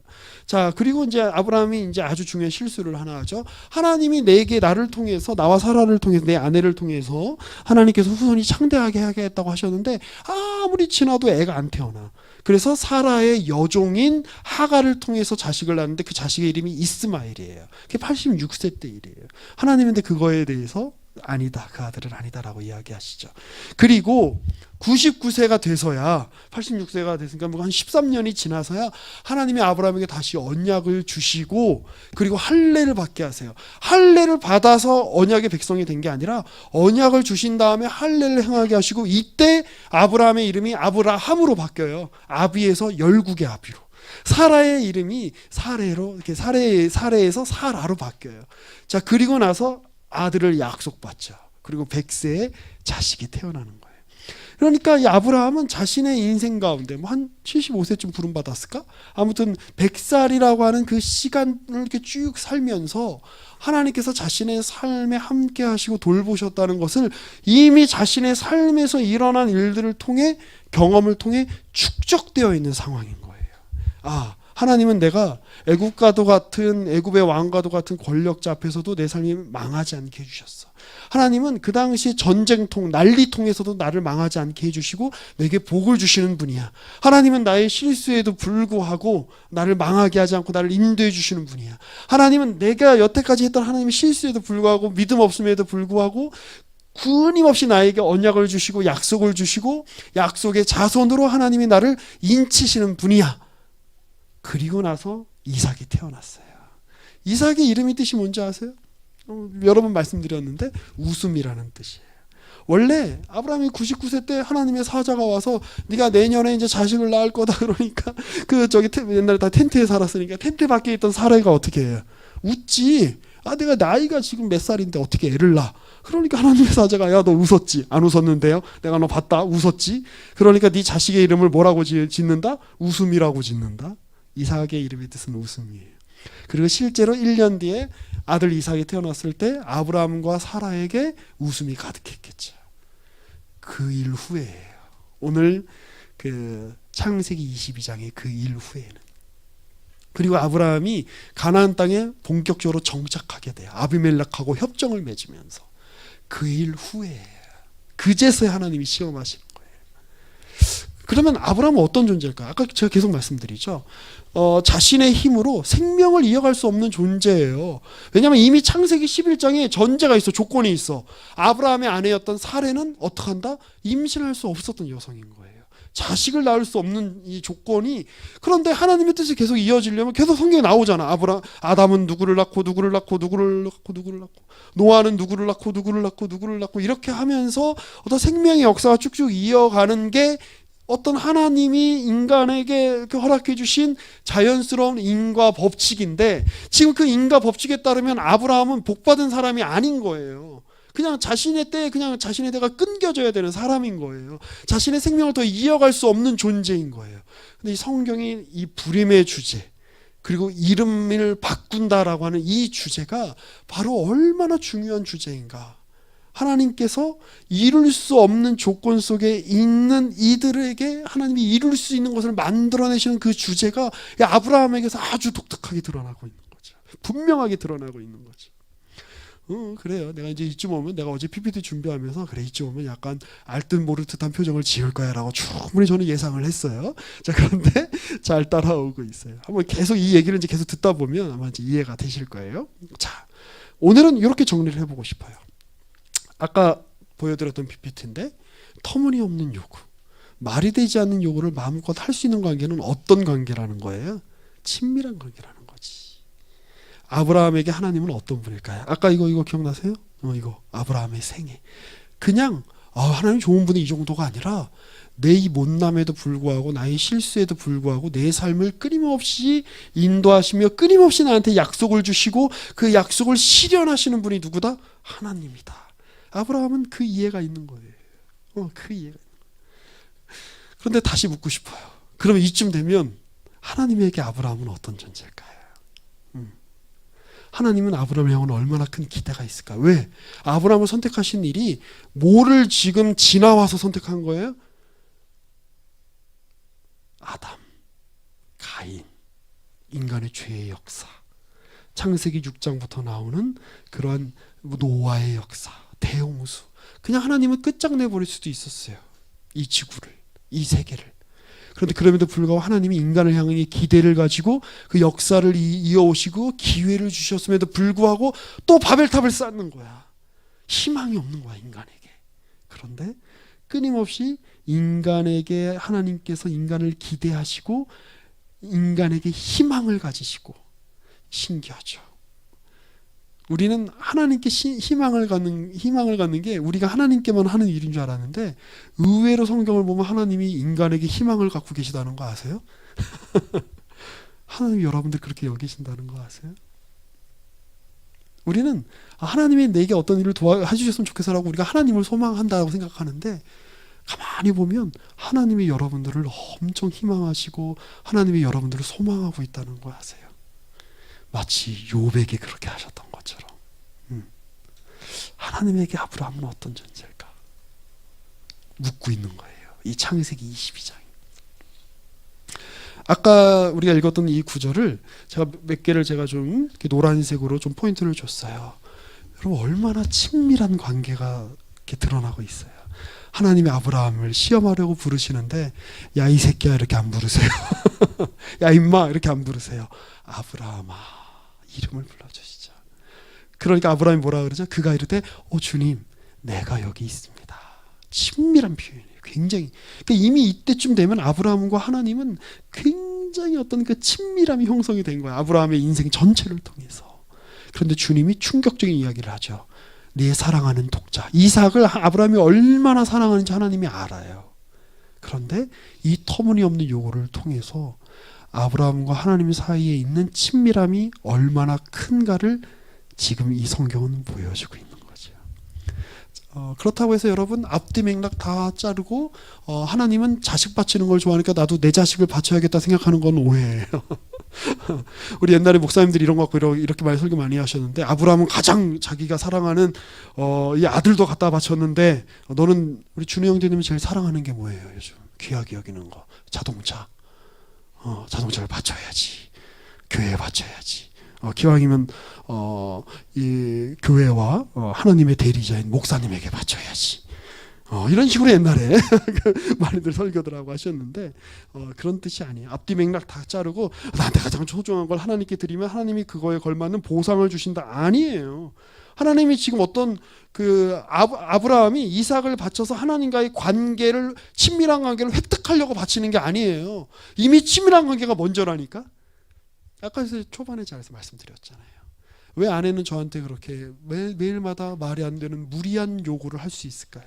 자, 그리고 이제 아브라함이 이제 아주 중요한 실수를 하나 하죠. 하나님이 내게 나를 통해서, 나와 사라를 통해서, 내 아내를 통해서 하나님께서 후손이 창대하게 하겠다고 하셨는데 아무리 지나도 애가 안 태어나. 그래서 사라의 여종인 하갈을 통해서 자식을 낳는데 그 자식의 이름이 이스마엘이에요. 그게 86세 때 일이에요. 하나님인데 그거에 대해서 아니다, 그 아들은 아니다라고 이야기하시죠. 그리고 99세가 돼서야, 86세가 됐으니까 뭐 한 13년이 지나서야 하나님이 아브라함에게 다시 언약을 주시고 그리고 할례를 받게 하세요. 할례를 받아서 언약의 백성이 된 게 아니라 언약을 주신 다음에 할례를 행하게 하시고 이때 아브라함의 이름이 아브라함으로 바뀌어요. 아비에서 열국의 아비로. 사라의 이름이 사레로, 이렇게 사레에서 사라로 바뀌어요. 자, 그리고 나서 아들을 약속받죠. 그리고 100세에 자식이 태어나는 거예요. 그러니까 이 아브라함은 자신의 인생 가운데 뭐 한 75세쯤 부름받았을까? 아무튼 100살이라고 하는 그 시간을 이렇게 쭉 살면서 하나님께서 자신의 삶에 함께 하시고 돌보셨다는 것을 이미 자신의 삶에서 일어난 일들을 통해, 경험을 통해 축적되어 있는 상황인 거예요. 아, 하나님은 내가 애굽과도 같은, 애굽의 왕과도 같은 권력자 앞에서도 내 삶이 망하지 않게 해주셨어. 하나님은 그 당시 전쟁통, 난리통에서도 나를 망하지 않게 해주시고 내게 복을 주시는 분이야. 하나님은 나의 실수에도 불구하고 나를 망하게 하지 않고 나를 인도해 주시는 분이야. 하나님은 내가 여태까지 했던 하나님의 실수에도 불구하고, 믿음 없음에도 불구하고 끊임없이 나에게 언약을 주시고 약속을 주시고 약속의 자손으로 하나님이 나를 인치시는 분이야. 그리고 나서 이삭이 태어났어요. 이삭의 이름이 뜻이 뭔지 아세요? 여러 번 말씀드렸는데 웃음이라는 뜻이에요. 원래 아브라함이 99세 때 하나님의 사자가 와서 네가 내년에 이제 자식을 낳을 거다 그러니까 그 저기 옛날에 다 텐트에 살았으니까 텐트 밖에 있던 사라가 어떻게 해요? 웃지. 아, 내가 나이가 지금 몇 살인데 어떻게 애를 낳아? 그러니까 하나님의 사자가 야, 너 웃었지? 안 웃었는데요? 내가 너 봤다? 웃었지? 그러니까 네 자식의 이름을 뭐라고 짓는다? 웃음이라고 짓는다. 이삭의 이름의 뜻은 웃음이에요. 그리고 실제로 1년 뒤에 아들 이삭이 태어났을 때 아브라함과 사라에게 웃음이 가득했겠죠. 그 일 후에예요. 오늘 그 창세기 22장의 그 일 후에는. 그리고 아브라함이 가나안 땅에 본격적으로 정착하게 돼요. 아비멜렉하고 협정을 맺으면서. 그 일 후에예요. 그제서야 하나님이 시험하시는 거예요. 그러면 아브라함은 어떤 존재일까요? 아까 제가 계속 말씀드리죠. 자신의 힘으로 생명을 이어갈 수 없는 존재예요. 왜냐하면 이미 창세기 11장에 전제가 있어, 조건이 있어. 아브라함의 아내였던 사레는 어떻게 한다? 임신할 수 없었던 여성인 거예요. 자식을 낳을 수 없는 이 조건이. 그런데 하나님의 뜻이 계속 이어지려면 계속 성경에 나오잖아. 아담은 누구를 낳고 누구를 낳고 누구를 낳고 누구를 낳고, 노아는 누구를 낳고 누구를 낳고 누구를 낳고, 이렇게 하면서 어떤 생명의 역사가 쭉쭉 이어가는 게 어떤 하나님이 인간에게 허락해 주신 자연스러운 인과 법칙인데, 지금 그 인과 법칙에 따르면 아브라함은 복받은 사람이 아닌 거예요. 그냥 자신의 때에 그냥 자신의 때가 끊겨져야 되는 사람인 거예요. 자신의 생명을 더 이어갈 수 없는 존재인 거예요. 근데 이 성경이 이 불임의 주제, 그리고 이름을 바꾼다라고 하는 이 주제가 바로 얼마나 중요한 주제인가. 하나님께서 이룰 수 없는 조건 속에 있는 이들에게 하나님이 이룰 수 있는 것을 만들어내시는 그 주제가 아브라함에게서 아주 독특하게 드러나고 있는 거죠. 분명하게 드러나고 있는 거죠. 그래요. 내가 이제 이쯤 오면, 내가 어제 PPT 준비하면서 그래 이쯤 오면 약간 알듯 모를 듯한 표정을 지을 거야 라고 충분히 저는 예상을 했어요. 자, 그런데 잘 따라오고 있어요. 한번 계속 이 얘기를 이제 계속 듣다 보면 아마 이제 이해가 되실 거예요. 자, 오늘은 이렇게 정리를 해보고 싶어요. 아까 보여드렸던 PPT인데, 터무니없는 요구, 말이 되지 않는 요구를 마음껏 할 수 있는 관계는 어떤 관계라는 거예요? 친밀한 관계라는 거지. 아브라함에게 하나님은 어떤 분일까요? 아까 이거 기억나세요? 이거 아브라함의 생애. 그냥 하나님 좋은 분이 이 정도가 아니라 내 이 못남에도 불구하고, 나의 실수에도 불구하고 내 삶을 끊임없이 인도하시며 끊임없이 나한테 약속을 주시고 그 약속을 실현하시는 분이 누구다? 하나님이다. 아브라함은 그 이해가 있는 거예요. 그 이해가. 그런데 다시 묻고 싶어요. 그러면 이쯤 되면 하나님에게 아브라함은 어떤 존재일까요? 하나님은 아브라함을 향한 얼마나 큰 기대가 있을까요? 왜? 아브라함을 선택하신 일이 뭐를 지금 지나와서 선택한 거예요? 아담, 가인, 인간의 죄의 역사, 창세기 6장부터 나오는 그러한 노아의 역사, 대홍수. 그냥 하나님은 끝장내버릴 수도 있었어요. 이 지구를, 이 세계를. 그런데 그럼에도 불구하고 하나님이 인간을 향한 기대를 가지고 그 역사를 이어오시고 기회를 주셨음에도 불구하고 또 바벨탑을 쌓는 거야. 희망이 없는 거야, 인간에게. 그런데 끊임없이 인간에게 하나님께서 인간을 기대하시고 인간에게 희망을 가지시고. 신기하죠. 우리는 하나님께 희망을 갖는 게 우리가 하나님께만 하는 일인 줄 알았는데, 의외로 성경을 보면 하나님이 인간에게 희망을 갖고 계시다는 거 아세요? 하나님이 여러분들 그렇게 여기신다는 거 아세요? 우리는 하나님이 내게 어떤 일을 해주셨으면 좋겠어라고 우리가 하나님을 소망한다고 생각하는데, 가만히 보면 하나님이 여러분들을 엄청 희망하시고 하나님이 여러분들을 소망하고 있다는 거 아세요? 마치 욥에게 그렇게 하셨던 것처럼. 하나님에게 아브라함은 어떤 존재일까? 묻고 있는 거예요. 이 창세기 22장. 아까 우리가 읽었던 이 구절을 제가 몇 개를 제가 좀 이렇게 노란색으로 좀 포인트를 줬어요. 여러분, 얼마나 친밀한 관계가 이렇게 드러나고 있어요. 하나님이 아브라함을 시험하려고 부르시는데, 야 이 새끼야 이렇게 안 부르세요. 야 임마 이렇게 안 부르세요. 아브라함아 이름을 불러주시죠. 그러니까 아브라함이 뭐라 그러죠? 그가 이르되 주님 내가 여기 있습니다. 친밀한 표현이에요. 굉장히. 그러니까 이미 이때쯤 되면 아브라함과 하나님은 굉장히 어떤 그 친밀함이 형성이 된 거예요. 아브라함의 인생 전체를 통해서. 그런데 주님이 충격적인 이야기를 하죠. 네 사랑하는 독자 이삭을 아브라함이 얼마나 사랑하는지 하나님이 알아요. 그런데 이 터무니없는 요구를 통해서 아브라함과 하나님 사이에 있는 친밀함이 얼마나 큰가를 지금 이 성경은 보여주고 있는 거죠. 그렇다고 해서 여러분 앞뒤 맥락 다 자르고 하나님은 자식 바치는 걸 좋아하니까 나도 내 자식을 바쳐야겠다 생각하는 건 오해예요. 우리 옛날에 목사님들이 이런 거 갖고 이렇게 많이 설교 많이 하셨는데, 아브라함은 가장 자기가 사랑하는 이 아들도 갖다 바쳤는데, 너는 우리 준우 형제님이 제일 사랑하는 게 뭐예요? 요즘 귀하게 여기는 거 자동차. 자동차를 바쳐야지. 교회에 바쳐야지. 기왕이면 이 교회와 하나님의 대리자인 목사님에게 바쳐야지. 이런 식으로 옛날에 많이들 설교들 하고 하셨는데, 그런 뜻이 아니에요. 앞뒤 맥락 다 자르고 나한테 가장 소중한 걸 하나님께 드리면 하나님이 그거에 걸맞는 보상을 주신다. 아니에요. 하나님이 지금 어떤 아브라함이 이삭을 바쳐서 하나님과의 관계를, 친밀한 관계를 획득하려고 바치는 게 아니에요. 이미 친밀한 관계가 먼저라니까. 아까 초반에 잘 말씀드렸잖아요. 왜 아내는 저한테 그렇게 매일마다 말이 안 되는 무리한 요구를 할 수 있을까요?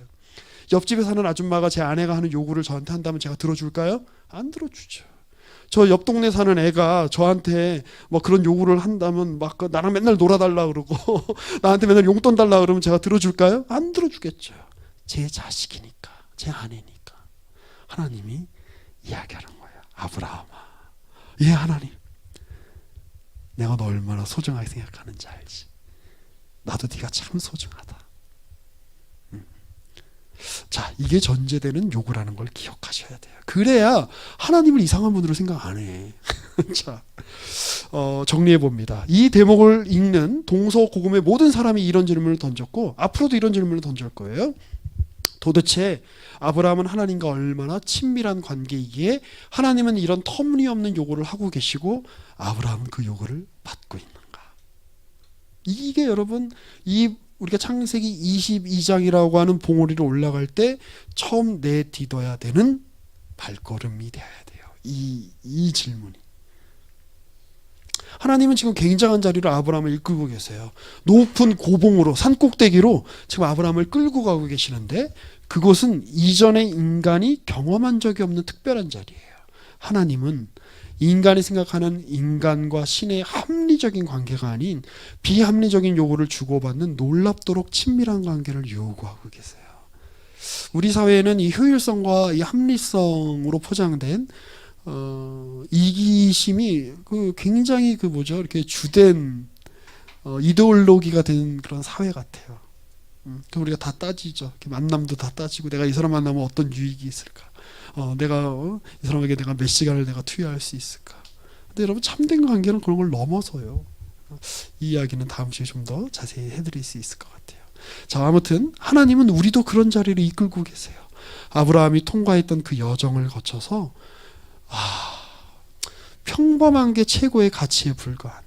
옆집에 사는 아줌마가 제 아내가 하는 요구를 저한테 한다면 제가 들어줄까요? 안 들어주죠. 저 옆 동네 사는 애가 저한테 뭐 그런 요구를 한다면 막 나랑 맨날 놀아달라 그러고 나한테 맨날 용돈 달라 그러면 제가 들어줄까요? 안 들어주겠죠. 제 자식이니까, 제 아내니까. 하나님이 이야기하는 거예요. 아브라함아, 예 하나님, 내가 너 얼마나 소중하게 생각하는지 알지. 나도 네가 참 소중하다. 자, 이게 전제되는 요구라는 걸 기억하셔야 돼요. 그래야 하나님을 이상한 분으로 생각 안 해. 자, 정리해 봅니다. 이 대목을 읽는 동서고금의 모든 사람이 이런 질문을 던졌고 앞으로도 이런 질문을 던질 거예요. 도대체 아브라함은 하나님과 얼마나 친밀한 관계이기에 하나님은 이런 터무니없는 요구를 하고 계시고 아브라함은 그 요구를 받고 있는가? 이게 여러분 우리가 창세기 22장이라고 하는 봉우리로 올라갈 때 처음 내딛어야 되는 발걸음이 되어야 돼요. 이 질문이. 하나님은 지금 굉장한 자리로 아브라함을 이끌고 계세요. 높은 고봉으로 산꼭대기로 지금 아브라함을 끌고 가고 계시는데 그곳은 이전에 인간이 경험한 적이 없는 특별한 자리예요. 하나님은 인간이 생각하는 인간과 신의 합리적인 관계가 아닌 비합리적인 요구를 주고받는 놀랍도록 친밀한 관계를 요구하고 계세요. 우리 사회에는 이 효율성과 이 합리성으로 포장된 이기심이 굉장히 이렇게 주된 이데올로기가 된 그런 사회 같아요. 우리가 다 따지죠. 만남도 다 따지고 내가 이 사람 만나면 어떤 유익이 있을까? 내가 이 사람에게 내가 몇 시간을 내가 투여할 수 있을까? 근데 여러분 참된 관계는 그런 걸 넘어서요. 이 이야기는 다음 주에 좀 더 자세히 해드릴 수 있을 것 같아요. 자, 아무튼 하나님은 우리도 그런 자리를 이끌고 계세요. 아브라함이 통과했던 그 여정을 거쳐서 평범한 게 최고의 가치에 불과한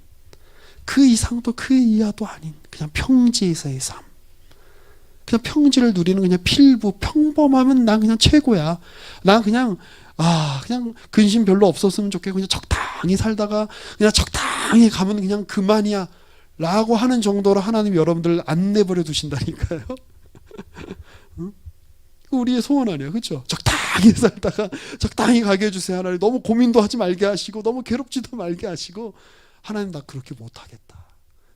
그 이상도 그 이하도 아닌 그냥 평지에서의 삶. 그냥 평지를 누리는 그냥 필부 평범하면 난 그냥 최고야. 난 그냥 근심 별로 없었으면 좋겠고 그냥 적당히 살다가 그냥 적당히 가면 그냥 그만이야 라고 하는 정도로 하나님 여러분들 안 내버려 두신다니까요. 응? 우리의 소원 아니에요. 그렇죠? 적당히 살다가 적당히 가게 해주세요. 하나님 너무 고민도 하지 말게 하시고 너무 괴롭지도 말게 하시고 하나님 나 그렇게 못하겠다.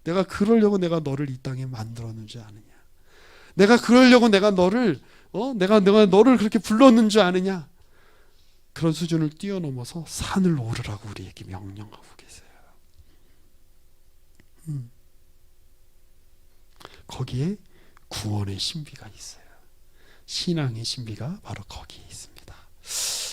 내가 그러려고 내가 너를 이 땅에 만들었는지 아느냐. 내가 그러려고 내가 너를 내가 너를 그렇게 불렀는 줄 아느냐. 그런 수준을 뛰어넘어서 산을 오르라고 우리에게 명령하고 계세요. 거기에 구원의 신비가 있어요. 신앙의 신비가 바로 거기에 있습니다.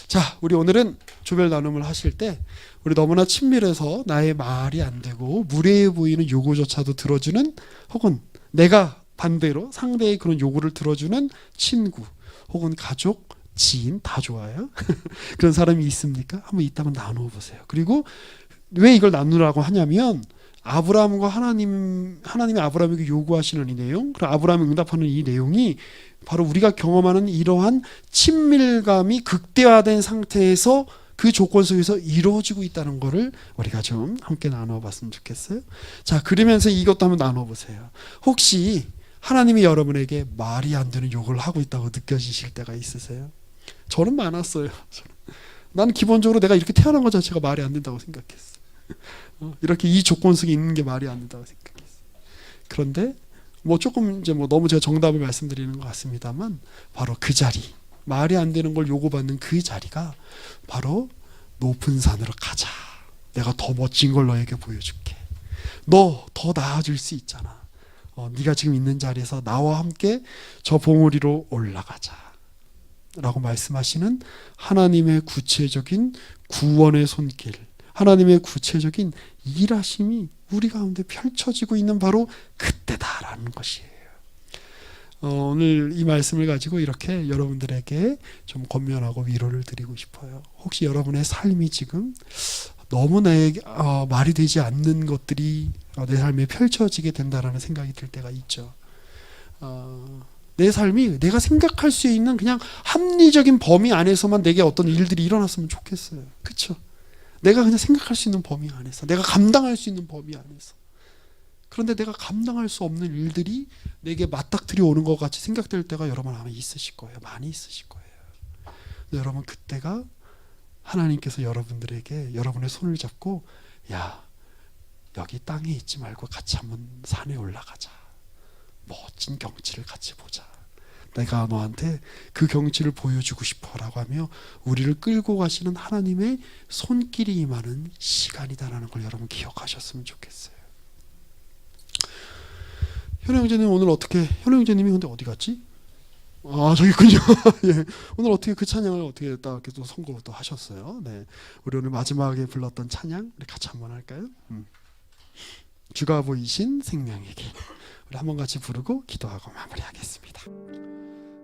자, 우리 오늘은 조별 나눔을 하실 때 우리 너무나 친밀해서 나의 말이 안 되고 무례해 보이는 요구조차도 들어주는 혹은 내가 반대로 상대의 그런 요구를 들어주는 친구 혹은 가족, 지인 다 좋아요. 그런 사람이 있습니까? 한번 이따가 나누어 보세요. 그리고 왜 이걸 나누라고 하냐면 아브라함과 하나님이 아브라함에게 요구하시는 이 내용, 그리고 아브라함이 응답하는 이 내용이 바로 우리가 경험하는 이러한 친밀감이 극대화된 상태에서 그 조건 속에서 이루어지고 있다는 것을 우리가 좀 함께 나눠봤으면 좋겠어요. 자, 그러면서 이것도 한번 나눠보세요. 혹시 하나님이 여러분에게 말이 안 되는 요구를 하고 있다고 느껴지실 때가 있으세요? 저는 많았어요. 난 기본적으로 내가 이렇게 태어난 것 자체가 말이 안 된다고 생각했어. 이렇게 이 조건 속에 있는 게 말이 안 된다고 생각했어. 그런데 조금 너무 제가 정답을 말씀드리는 것 같습니다만 바로 그 자리, 말이 안 되는 걸 요구받는 그 자리가 바로 높은 산으로 가자. 내가 더 멋진 걸 너에게 보여줄게. 너 더 나아질 수 있잖아. 네가 지금 있는 자리에서 나와 함께 저 봉우리로 올라가자 라고 말씀하시는 하나님의 구체적인 구원의 손길, 하나님의 구체적인 일하심이 우리 가운데 펼쳐지고 있는 바로 그때다라는 것이에요. 오늘 이 말씀을 가지고 이렇게 여러분들에게 좀 권면하고 위로를 드리고 싶어요. 혹시 여러분의 삶이 지금 너무 나에게 말이 되지 않는 것들이 내 삶에 펼쳐지게 된다라는 생각이 들 때가 있죠. 내 삶이 내가 생각할 수 있는 그냥 합리적인 범위 안에서만 내게 어떤 일들이 일어났으면 좋겠어요. 그렇죠? 내가 그냥 생각할 수 있는 범위 안에서, 내가 감당할 수 있는 범위 안에서. 그런데 내가 감당할 수 없는 일들이 내게 맞닥뜨려 오는 것 같이 생각될 때가 여러분 아마 있으실 거예요. 많이 있으실 거예요. 여러분 그때가 하나님께서 여러분들에게 여러분의 손을 잡고 야, 여기 땅에 있지 말고 같이 한번 산에 올라가자. 멋진 경치를 같이 보자. 내가 너한테 그 경치를 보여주고 싶어라고 하며 우리를 끌고 가시는 하나님의 손길이 임하는 시간이다라는 걸 여러분 기억하셨으면 좋겠어요. 현우 형제님 오늘 어떻게, 현우 형제님이 근데 어디 갔지? 아, 저기 있군요. 예. 오늘 어떻게 그 찬양을 어떻게 딱 이렇게 또 선곡을 또 하셨어요. 네. 우리 오늘 마지막에 불렀던 찬양 우리 같이 한번 할까요? 주가 보이신 생명에게. 우리 한번 같이 부르고 기도하고 마무리하겠습니다.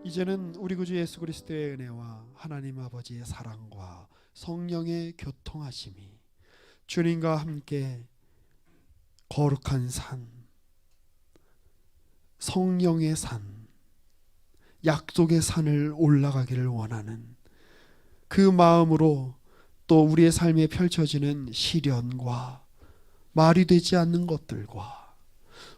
이제는 우리 구주 예수 그리스도의 은혜와 하나님 아버지의 사랑과 성령의 교통하심이 주님과 함께 거룩한 산, 성령의 산, 약속의 산을 올라가기를 원하는 그 마음으로 또 우리의 삶에 펼쳐지는 시련과 말이 되지 않는 것들과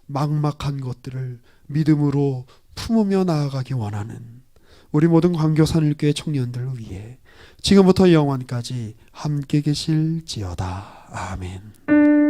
막막한 것들을 믿음으로 품으며 나아가기 원하는 우리 모든 광교산일교회 청년들을 위해 지금부터 영원까지 함께 계실지어다. 아멘.